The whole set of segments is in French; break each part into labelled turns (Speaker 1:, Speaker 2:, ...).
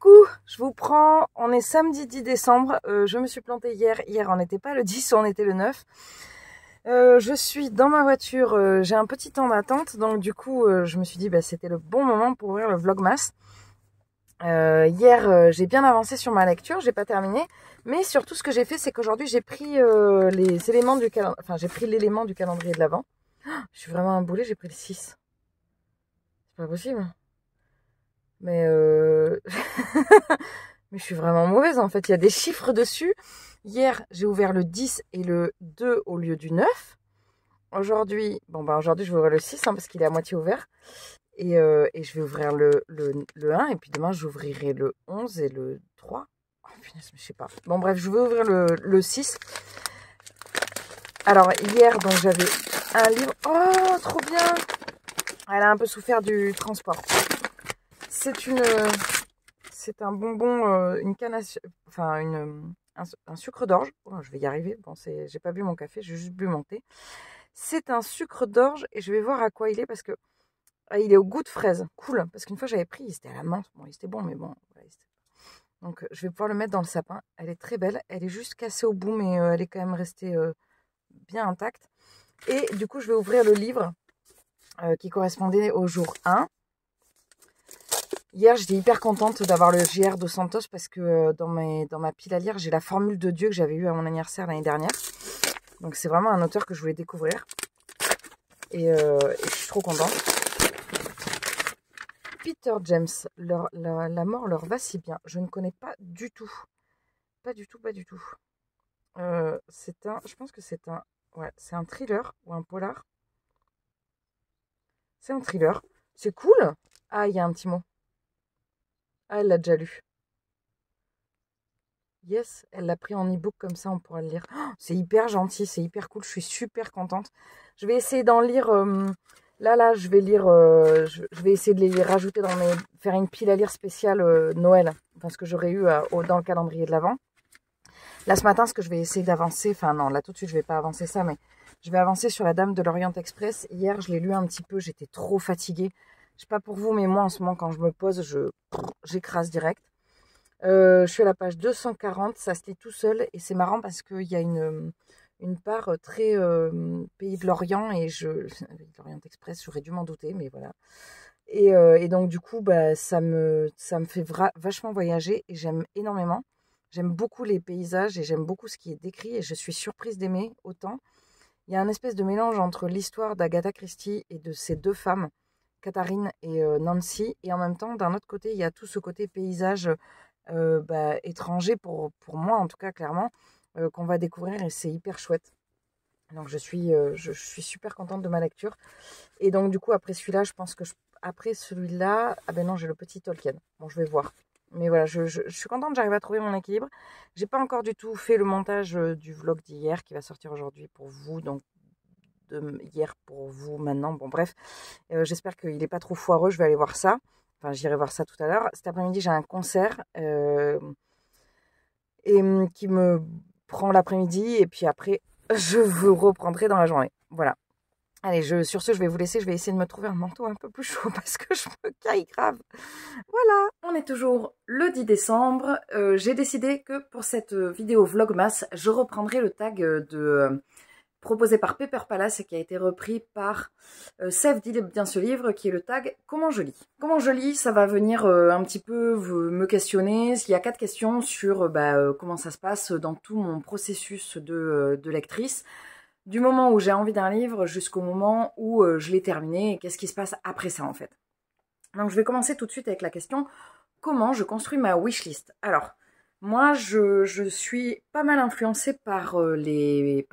Speaker 1: Coucou, je vous prends, on est samedi 10 décembre, je me suis plantée hier on n'était pas le 10, on était le 9. Je suis dans ma voiture, j'ai un petit temps d'attente, donc du coup je me suis dit c'était le bon moment pour ouvrir le Vlogmas. Hier j'ai bien avancé sur ma lecture, j'ai pas terminé, mais surtout ce que j'ai fait c'est qu'aujourd'hui j'ai pris les éléments du calendrier, enfin j'ai pris l'élément du calendrier de l'Avent. Je suis vraiment un boulet, j'ai pris le 6. C'est pas possible. Mais mais je suis vraiment mauvaise en fait, il y a des chiffres dessus. Hier, j'ai ouvert le 10 et le 2 au lieu du 9. Aujourd'hui, aujourd'hui je vais ouvrir le 6 parce qu'il est à moitié ouvert. Et je vais ouvrir le 1 et puis demain j'ouvrirai le 11 et le 3. Oh punaise, je sais pas. Bon bref, je vais ouvrir le 6. Alors hier, donc j'avais un livre. Oh, trop bien! Elle a un peu souffert du transport. C'est un bonbon, une canne à enfin un sucre d'orge. Oh, je vais y arriver. Bon, j'ai pas bu mon café, j'ai juste bu mon thé. C'est un sucre d'orge et je vais voir à quoi il est parce que il est au goût de fraise. Cool, parce qu'une fois j'avais pris, il était à la menthe. Bon, il était bon, mais bon. Voilà, donc je vais pouvoir le mettre dans le sapin. Elle est très belle. Elle est juste cassée au bout, mais elle est quand même restée bien intacte. Et du coup, je vais ouvrir le livre qui correspondait au jour 1. Hier, j'étais hyper contente d'avoir le JR dos Santos parce que dans ma pile à lire, j'ai la Formule de Dieu que j'avais eue à mon anniversaire l'année dernière. Donc c'est vraiment un auteur que je voulais découvrir. Et je suis trop contente. Peter James, la mort leur va si bien. Je ne connais pas du tout. Pas du tout, pas du tout. Je pense que c'est un thriller ou un polar. C'est un thriller. C'est cool. Ah, il y a un petit mot. Ah, elle l'a déjà lu. Yes, elle l'a pris en e-book comme ça, on pourra le lire. Oh, c'est hyper gentil, c'est hyper cool, je suis super contente. Je vais essayer d'en lire. Là, je vais lire. Je vais essayer de les rajouter faire une pile à lire spéciale Noël, parce que j'aurais eu dans le calendrier de l'Avent. Là, ce matin, ce que je vais essayer d'avancer, enfin non, là tout de suite, je vais pas avancer ça, mais je vais avancer sur La Dame de l'Orient Express. Hier, je l'ai lu un petit peu, j'étais trop fatiguée. Je sais pas pour vous, mais moi, en ce moment, quand je me pose, j'écrase direct. Je suis à la page 240, ça se lit tout seul et c'est marrant parce qu'il y a une part très pays de l'Orient et l'Orient Express, j'aurais dû m'en douter, mais voilà. Et donc du coup, ça me fait vachement voyager et j'aime énormément. J'aime beaucoup les paysages et j'aime beaucoup ce qui est décrit et je suis surprise d'aimer autant. Il y a un espèce de mélange entre l'histoire d'Agatha Christie et de ces deux femmes, Katharine et Nancy, et en même temps, d'un autre côté, il y a tout ce côté paysage étranger pour moi en tout cas clairement qu'on va découvrir et c'est hyper chouette. Donc je suis super contente de ma lecture et donc du coup après celui-là je pense que après celui-là non, j'ai le petit Tolkien. Bon, je vais voir, mais voilà, je suis contente, j'arrive à trouver mon équilibre. J'ai pas encore du tout fait le montage du vlog d'hier qui va sortir aujourd'hui pour vous, donc de hier pour vous maintenant. Bon bref, j'espère qu'il n'est pas trop foireux, je vais aller voir ça. Enfin, j'irai voir ça tout à l'heure. Cet après-midi, j'ai un concert qui me prend l'après-midi. Et puis après, je vous reprendrai dans la journée. Voilà. Allez, sur ce, je vais vous laisser. Je vais essayer de me trouver un manteau un peu plus chaud parce que je me caille grave. Voilà. On est toujours le 10 décembre. J'ai décidé que pour cette vidéo Vlogmas, je reprendrai le tag proposé par Paper Palace et qui a été repris par Sève dit bien ce livre, qui est le tag Comment je lis. Comment je lis, ça va venir un petit peu me questionner. Il y a 4 questions sur comment ça se passe dans tout mon processus de lectrice, du moment où j'ai envie d'un livre jusqu'au moment où je l'ai terminé et qu'est-ce qui se passe après ça en fait. Donc je vais commencer tout de suite avec la question comment je construis ma wishlist. Alors, moi, je suis pas mal influencée par les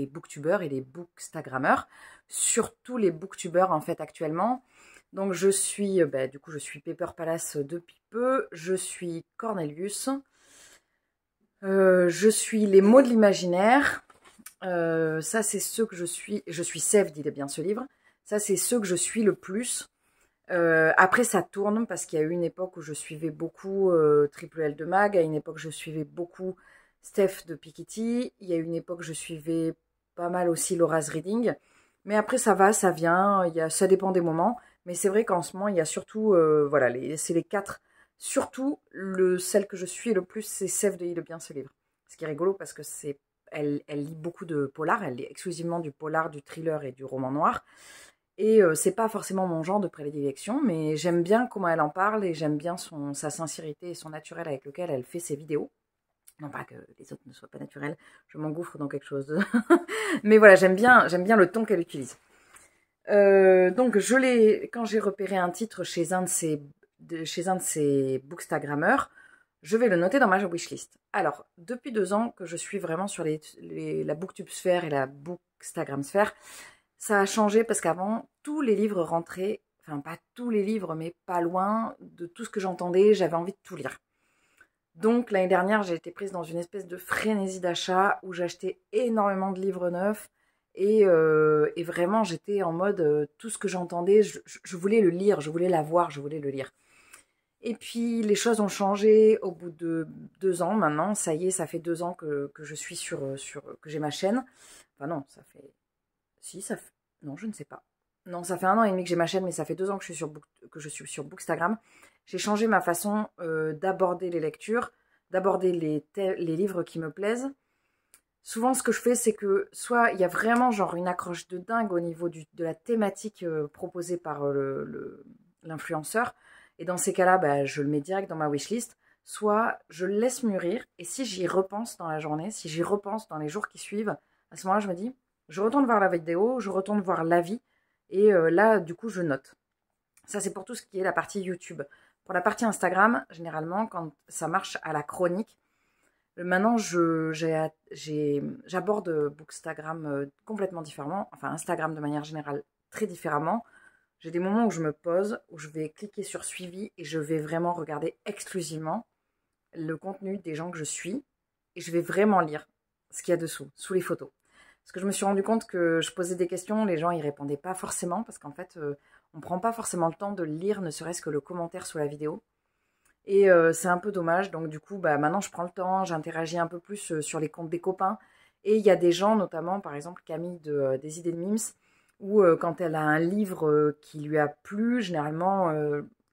Speaker 1: booktubeurs et les bookstagrammeurs, surtout les booktubeurs en fait actuellement. Donc je suis, du coup, je suis Paper Palace depuis peu, je suis Cornelius, je suis Les mots de l'imaginaire, ça c'est ceux que je suis Sève, dit bien ce livre, ça c'est ceux que je suis le plus. Après ça tourne parce qu'il y a eu une époque où je suivais beaucoup Triple L de Mag, à une époque je suivais beaucoup Steph de Piketty, il y a eu une époque je suivais pas mal aussi Laura's Reading, mais après ça va, ça vient, ça dépend des moments, mais c'est vrai qu'en ce moment il y a surtout, voilà, c'est les 4 Surtout, celle que je suis le plus, c'est Sève de Le Bien, ce livre. Ce qui est rigolo parce que elle lit beaucoup de polar, elle lit exclusivement du polar, du thriller et du roman noir. Et c'est pas forcément mon genre de prédilection, mais j'aime bien comment elle en parle et j'aime bien sa sincérité et son naturel avec lequel elle fait ses vidéos. Non pas que les autres ne soient pas naturels, je m'engouffre dans quelque chose. Mais voilà, j'aime bien le ton qu'elle utilise. Donc quand j'ai repéré un titre chez un de ces bookstagrammeurs, je vais le noter dans ma wishlist. Alors, depuis 2 ans que je suis vraiment sur la booktube sphère et la bookstagram sphère, ça a changé parce qu'avant, tous les livres rentraient, enfin pas tous les livres, mais pas loin de tout ce que j'entendais, j'avais envie de tout lire. Donc l'année dernière, j'ai été prise dans une espèce de frénésie d'achat où j'achetais énormément de livres neufs et vraiment j'étais en mode tout ce que j'entendais, je voulais le lire, je voulais l'avoir, je voulais le lire. Et puis les choses ont changé au bout de 2 ans maintenant. Ça y est, ça fait 2 ans que je suis que j'ai ma chaîne. Enfin non, ça fait... Si, ça fait... Non, je ne sais pas. Non, ça fait 1 an et demi que j'ai ma chaîne, mais ça fait 2 ans que je suis sur Bookstagram. J'ai changé ma façon d'aborder les lectures, d'aborder les livres qui me plaisent. Souvent, ce que je fais, c'est que soit il y a vraiment genre une accroche de dingue au niveau de la thématique proposée par l'influenceur. Et dans ces cas-là, bah, je le mets direct dans ma wishlist. Soit je le laisse mûrir. Et si j'y repense dans la journée, si j'y repense dans les jours qui suivent, à ce moment-là, je me dis, je retourne voir la vidéo, je retourne voir l'avis. Et là, du coup, je note. Ça, c'est pour tout ce qui est la partie YouTube. Pour la partie Instagram, généralement, quand ça marche à la chronique, maintenant, j'aborde Bookstagram complètement différemment. Enfin, Instagram de manière générale, très différemment. J'ai des moments où je me pose, où je vais cliquer sur suivi et je vais vraiment regarder exclusivement le contenu des gens que je suis et je vais vraiment lire ce qu'il y a dessous, sous les photos. Parce que je me suis rendu compte que je posais des questions, les gens y répondaient pas forcément parce qu'en fait, on prend pas forcément le temps de lire ne serait-ce que le commentaire sous la vidéo. Et c'est un peu dommage. Donc du coup, bah, maintenant je prends le temps, j'interagis un peu plus sur les comptes des copains. Et il y a des gens, notamment par exemple Camille des idées de Mims, où quand elle a un livre qui lui a plu, généralement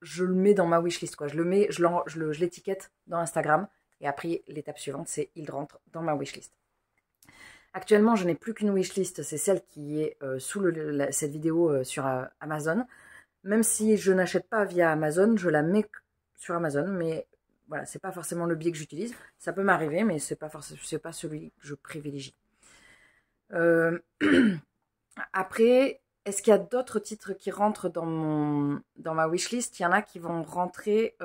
Speaker 1: je le mets dans ma wishlist, quoi. Je l'étiquette dans Instagram et après l'étape suivante c'est il rentre dans ma wishlist. Actuellement je n'ai plus qu'une wishlist, c'est celle qui est sous cette vidéo sur Amazon. Même si je n'achète pas via Amazon, je la mets sur Amazon, mais voilà, c'est pas forcément le biais que j'utilise. Ça peut m'arriver, mais c'est pas celui que je privilégie. Après, est-ce qu'il y a d'autres titres qui rentrent dans ma wishlist? Il y en a qui vont rentrer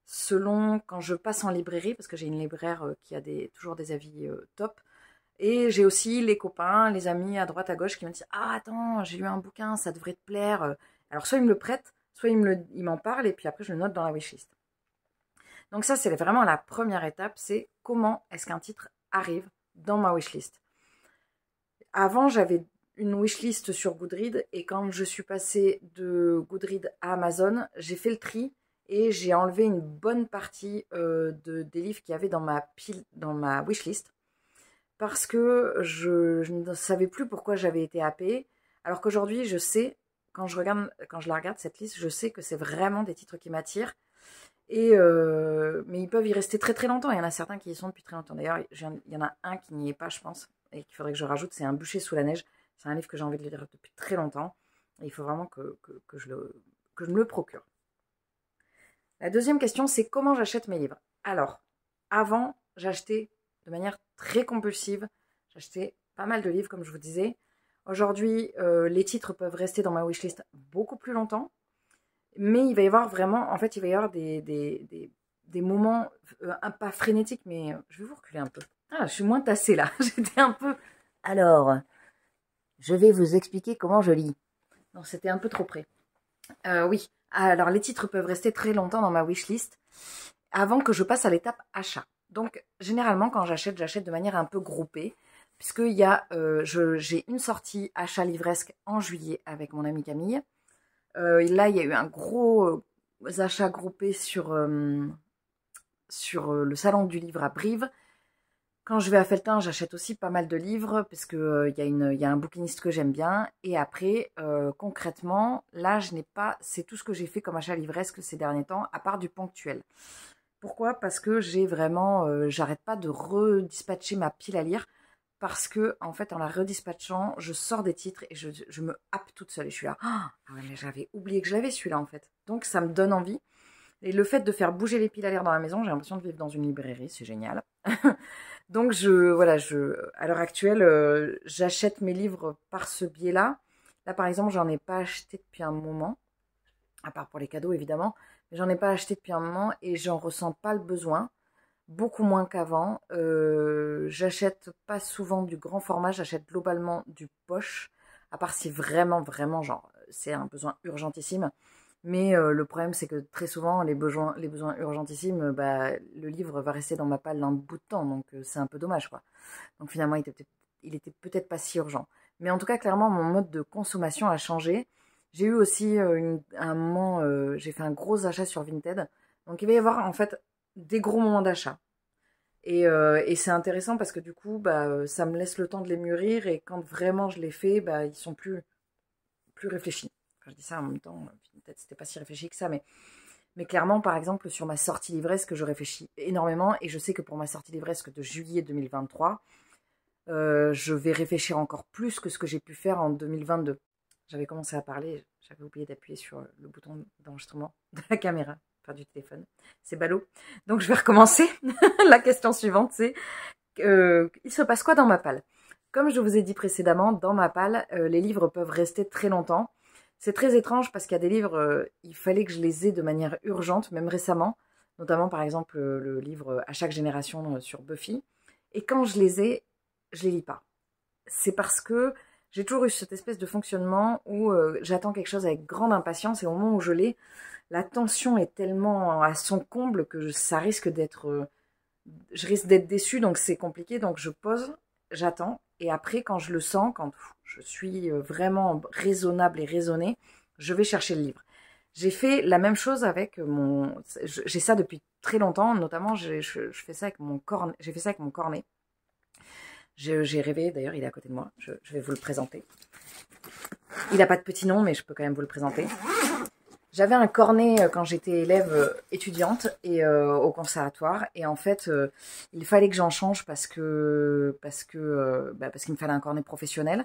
Speaker 1: selon quand je passe en librairie, parce que j'ai une libraire qui a toujours des avis top. Et j'ai aussi les copains, les amis à droite, à gauche qui me disent « Ah, attends, j'ai lu un bouquin, ça devrait te plaire. » Alors, soit ils me le prêtent, soit ils m'en parlent, et puis après, je le note dans la wishlist. Donc ça, c'est vraiment la première étape, c'est comment est-ce qu'un titre arrive dans ma wishlist. Avant, j'avais une wishlist sur Goodreads, et quand je suis passée de Goodreads à Amazon, j'ai fait le tri, et j'ai enlevé une bonne partie des livres qu'il y avait dans ma wishlist, parce que je ne savais plus pourquoi j'avais été happée, alors qu'aujourd'hui, je sais, quand je la regarde, cette liste, je sais que c'est vraiment des titres qui m'attirent, mais ils peuvent y rester très très longtemps. Il y en a certains qui y sont depuis très longtemps. D'ailleurs, il y en a un qui n'y est pas, je pense, et qu'il faudrait que je rajoute, c'est Un bûcher sous la neige. C'est un livre que j'ai envie de lire depuis très longtemps, et il faut vraiment que je me le procure. La deuxième question, c'est comment j'achète mes livres. Alors, avant, j'achetais de manière très compulsive. J'achetais pas mal de livres, comme je vous disais. Aujourd'hui, les titres peuvent rester dans ma wishlist beaucoup plus longtemps. Mais il va y avoir vraiment, en fait, il va y avoir des moments, pas frénétiques, mais je vais vous reculer un peu. Ah, je suis moins tassée là. J'étais un peu... Alors, je vais vous expliquer comment je lis. Non, c'était un peu trop près. Oui, alors les titres peuvent rester très longtemps dans ma wishlist avant que je passe à l'étape achat. Donc, généralement, quand j'achète de manière un peu groupée, puisqu'il y a, j'ai une sortie achat livresque en juillet avec mon amie Camille. Là, il y a eu un gros achat groupé sur le salon du livre à Brive. Quand je vais à Felletin, j'achète aussi pas mal de livres parce que y a un bouquiniste que j'aime bien. Et après, concrètement, là, je n'ai pas, c'est tout ce que j'ai fait comme achat livresque ces derniers temps, à part du ponctuel. Pourquoi? Parce que j'ai vraiment, j'arrête pas de redispatcher ma pile à lire parce que en fait, en la redispatchant, je sors des titres et je me happe toute seule et je suis là. Ah ouais, mais j'avais oublié que je l'avais celui-là en fait. Donc ça me donne envie. Et le fait de faire bouger les piles à lire dans la maison, j'ai l'impression de vivre dans une librairie, c'est génial. Donc à l'heure actuelle, j'achète mes livres par ce biais-là. Là, par exemple, j'en ai pas acheté depuis un moment, à part pour les cadeaux évidemment, mais j'en ai pas acheté depuis un moment et j'en ressens pas le besoin, beaucoup moins qu'avant. J'achète pas souvent du grand format, j'achète globalement du poche, à part si vraiment, vraiment, genre, c'est un besoin urgentissime. Mais le problème, c'est que très souvent, les besoins urgentissimes, bah, le livre va rester dans ma palle un bout de temps, donc c'est un peu dommage, quoi. Donc finalement, il était peut-être pas si urgent. Mais en tout cas, clairement, mon mode de consommation a changé. J'ai eu aussi un moment, j'ai fait un gros achat sur Vinted. Donc il va y avoir en fait des gros moments d'achat. Et c'est intéressant parce que du coup, bah, ça me laisse le temps de les mûrir et quand vraiment je les fais, bah, ils sont plus réfléchis. Enfin, je dis ça en même temps, peut-être c'était pas si réfléchi que ça, mais clairement, par exemple, sur ma sortie livresque, je réfléchis énormément et je sais que pour ma sortie livresque de juillet 2023, je vais réfléchir encore plus que ce que j'ai pu faire en 2022. J'avais commencé à parler, j'avais oublié d'appuyer sur le bouton d'enregistrement de la caméra, enfin du téléphone. C'est ballot. Donc je vais recommencer. La question suivante, c'est il se passe quoi dans ma palle? Comme je vous ai dit précédemment, dans ma palle, les livres peuvent rester très longtemps. C'est très étrange parce qu'il y a des livres, il fallait que je les ai de manière urgente, même récemment, notamment par exemple le livre À chaque génération sur Buffy. Et quand je les ai, je les lis pas. C'est parce que j'ai toujours eu cette espèce de fonctionnement où j'attends quelque chose avec grande impatience et au moment où je l'ai, la tension est tellement à son comble que ça risque d'être je risque d'être déçue, donc c'est compliqué. Donc je pose, j'attends, et après, quand je le sens, quand je suis vraiment raisonnable et raisonnée, je vais chercher le livre. J'ai fait la même chose avec mon... J'ai ça depuis très longtemps, notamment je fais ça avec mon cornet. J'ai fait ça avec mon cornet. J'ai rêvé, d'ailleurs, il est à côté de moi, je vais vous le présenter. Il n'a pas de petit nom, mais je peux quand même vous le présenter. J'avais un cornet quand j'étais élève étudiante et au conservatoire et en fait il fallait que j'en change parce qu'il me fallait un cornet professionnel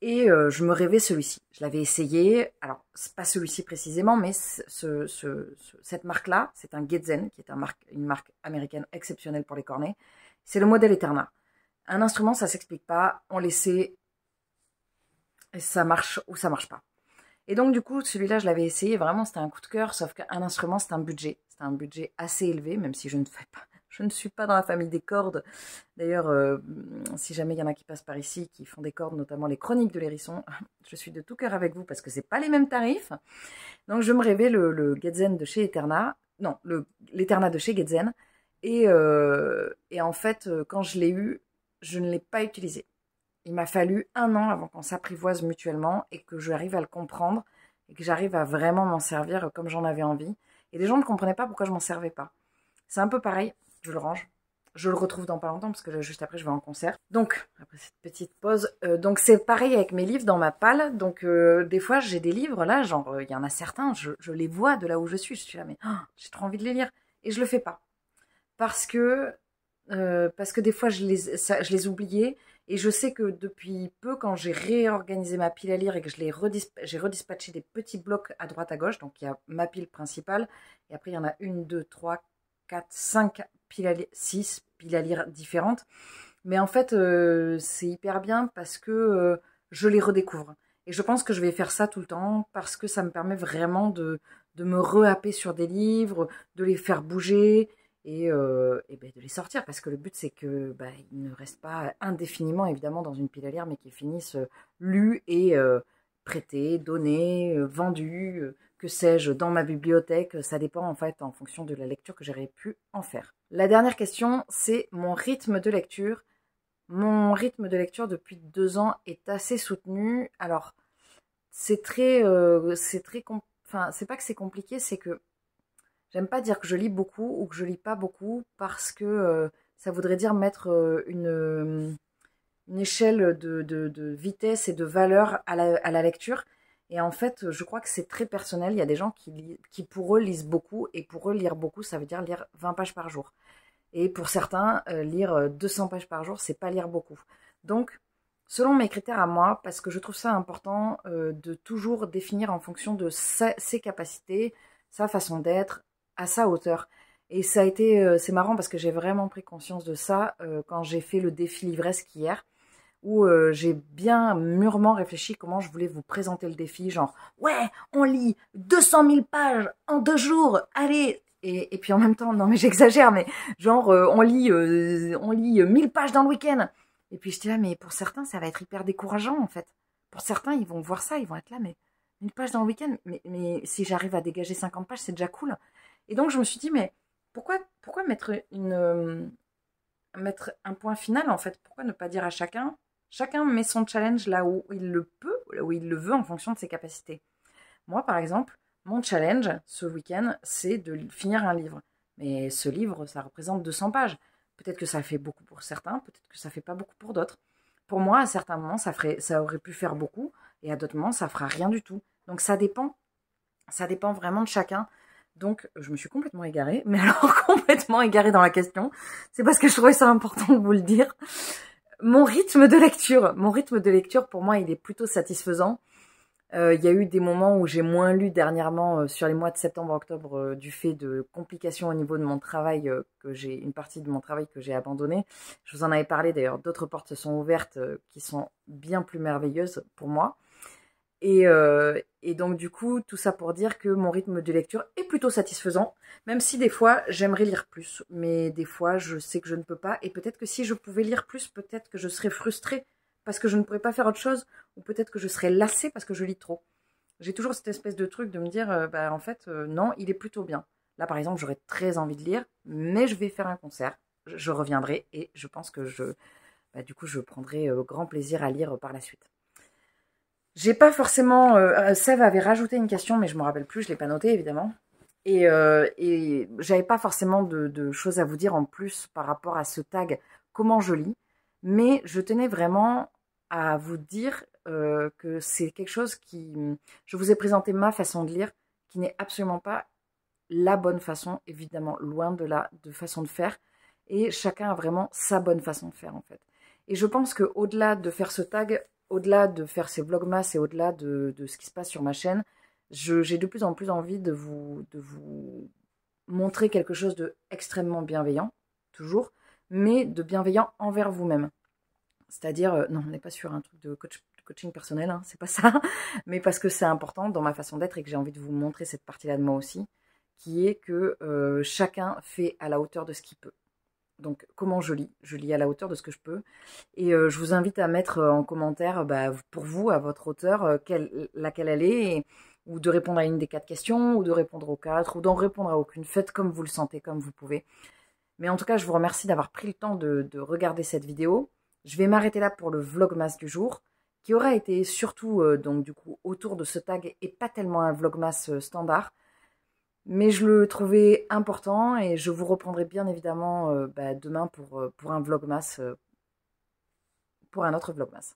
Speaker 1: et je me rêvais celui-ci. Je l'avais essayé, alors c'est pas celui-ci précisément, mais cette marque-là, c'est un Getzen qui est une marque américaine exceptionnelle pour les cornets. C'est le modèle Eterna. Un instrument, ça s'explique pas, on l'essaie et ça marche ou ça marche pas. Et donc, du coup, celui-là, je l'avais essayé. Vraiment, c'était un coup de cœur. Sauf qu'un instrument, c'est un budget. C'est un budget assez élevé, même si je ne suis pas dans la famille des cordes. D'ailleurs, si jamais il y en a qui passent par ici, qui font des cordes, notamment les chroniques de l'hérisson, je suis de tout cœur avec vous parce que c'est pas les mêmes tarifs. Donc, je me rêvais le Getzen de chez Eterna. Non, l'Eterna de chez Getzen. Et en fait, quand je l'ai eu, je ne l'ai pas utilisé. Il m'a fallu 1 an avant qu'on s'apprivoise mutuellement et que j'arrive à le comprendre et que j'arrive à vraiment m'en servir comme j'en avais envie. Et les gens ne comprenaient pas pourquoi je m'en servais pas. C'est un peu pareil, je le range. Je le retrouve dans pas longtemps parce que juste après je vais en concert. Donc, après cette petite pause, donc c'est pareil avec mes livres dans ma palle. Donc des fois j'ai des livres là, genre il y en a certains, je les vois de là où je suis là mais oh, j'ai trop envie de les lire. Et je le fais pas. Parce que des fois je les oubliais et je sais que depuis peu quand j'ai réorganisé ma pile à lire et que j'ai redispatché des petits blocs à droite à gauche, donc il y a ma pile principale et après il y en a 1, 2, 3, 4, 5 piles à lire, 6 piles à lire différentes, mais en fait c'est hyper bien parce que je les redécouvre et je pense que je vais faire ça tout le temps parce que ça me permet vraiment de me rehapper sur des livres, de les faire bouger et ben de les sortir parce que le but c'est que bah, ils ne restent pas indéfiniment évidemment dans une pile à lire mais qu'ils finissent lus et prêtés, donnés, vendus, que sais-je, dans ma bibliothèque. Ça dépend en fait en fonction de la lecture que j'aurais pu en faire. La dernière question, c'est mon rythme de lecture. Mon rythme de lecture depuis 2 ans est assez soutenu. Alors enfin c'est pas que c'est compliqué, c'est que j'aime pas dire que je lis beaucoup ou que je lis pas beaucoup parce que ça voudrait dire mettre une échelle de vitesse et de valeur à la lecture. Et en fait, je crois que c'est très personnel. Il y a des gens qui, pour eux, lisent beaucoup. Et pour eux, lire beaucoup, ça veut dire lire 20 pages par jour. Et pour certains, lire 200 pages par jour, c'est pas lire beaucoup. Donc, selon mes critères à moi, parce que je trouve ça important de toujours définir en fonction de ses capacités, sa façon d'être, à sa hauteur. Et ça a été, c'est marrant parce que j'ai vraiment pris conscience de ça quand j'ai fait le défi livresque hier, où j'ai bien mûrement réfléchi comment je voulais vous présenter le défi, genre ouais, on lit 200 000 pages en 2 jours, allez. Et puis en même temps, non mais j'exagère, mais genre on lit 1000 pages dans le week-end. Et puis je dis là, mais pour certains, ça va être hyper décourageant en fait. Pour certains, ils vont voir ça, ils vont être là, mais 1000 pages dans le week-end, mais si j'arrive à dégager 50 pages, c'est déjà cool. Et donc je me suis dit, mais pourquoi mettre mettre un point final en fait? Pourquoi ne pas dire à chacun met son challenge là où il le peut, là où il le veut en fonction de ses capacités. Moi par exemple, mon challenge ce week-end, c'est de finir un livre. Mais ce livre, ça représente 200 pages. Peut-être que ça fait beaucoup pour certains, peut-être que ça fait pas beaucoup pour d'autres. Pour moi, à certains moments, ça aurait pu faire beaucoup, et à d'autres moments, ça fera rien du tout. Donc ça dépend vraiment de chacun. Donc je me suis complètement égarée, mais alors complètement égarée dans la question. C'est parce que je trouvais ça important de vous le dire. Mon rythme de lecture, pour moi, il est plutôt satisfaisant. Il y a eu des moments où j'ai moins lu dernièrement sur les mois de septembre-octobre du fait de complications au niveau de mon travail, une partie de mon travail que j'ai abandonné. Je vous en avais parlé d'ailleurs, d'autres portes se sont ouvertes qui sont bien plus merveilleuses pour moi. Et donc du coup, tout ça pour dire que mon rythme de lecture est plutôt satisfaisant, même si des fois j'aimerais lire plus, mais des fois je sais que je ne peux pas, et peut-être que si je pouvais lire plus, peut-être que je serais frustrée parce que je ne pourrais pas faire autre chose, ou peut-être que je serais lassée parce que je lis trop. J'ai toujours cette espèce de truc de me dire, en fait, non, il est plutôt bien. Là par exemple, j'aurais très envie de lire, mais je vais faire un concert, je reviendrai, et je pense que du coup je prendrai grand plaisir à lire par la suite. J'ai pas forcément... Sève avait rajouté une question, mais je me rappelle plus, je l'ai pas notée évidemment. Et j'avais pas forcément de choses à vous dire en plus par rapport à ce tag comment je lis. Mais je tenais vraiment à vous dire que c'est quelque chose qui... Je vous ai présenté ma façon de lire, qui n'est absolument pas la bonne façon, évidemment, loin de la façon de faire. Et chacun a vraiment sa bonne façon de faire en fait. Et je pense qu'au-delà de faire ce tag, au-delà de faire ces vlogmas et au-delà de ce qui se passe sur ma chaîne, j'ai de plus en plus envie de vous montrer quelque chose de extrêmement bienveillant, toujours, mais de bienveillant envers vous-même. C'est-à-dire, non, on n'est pas sur un truc de coaching personnel, hein, c'est pas ça, mais parce que c'est important dans ma façon d'être et que j'ai envie de vous montrer cette partie-là de moi aussi, qui est que chacun fait à la hauteur de ce qu'il peut. Donc, comment je lis à la hauteur de ce que je peux. Et je vous invite à mettre en commentaire, pour vous, à votre hauteur, laquelle elle est, ou de répondre à une des 4 questions, ou de répondre aux 4, ou d'en répondre à aucune. Faites comme vous le sentez, comme vous pouvez. Mais en tout cas, je vous remercie d'avoir pris le temps de regarder cette vidéo. Je vais m'arrêter là pour le vlogmas du jour, qui aura été surtout, donc du coup, autour de ce tag, et pas tellement un vlogmas standard. Mais je le trouvais important et je vous reprendrai bien évidemment demain pour un vlogmas, pour un autre vlogmas.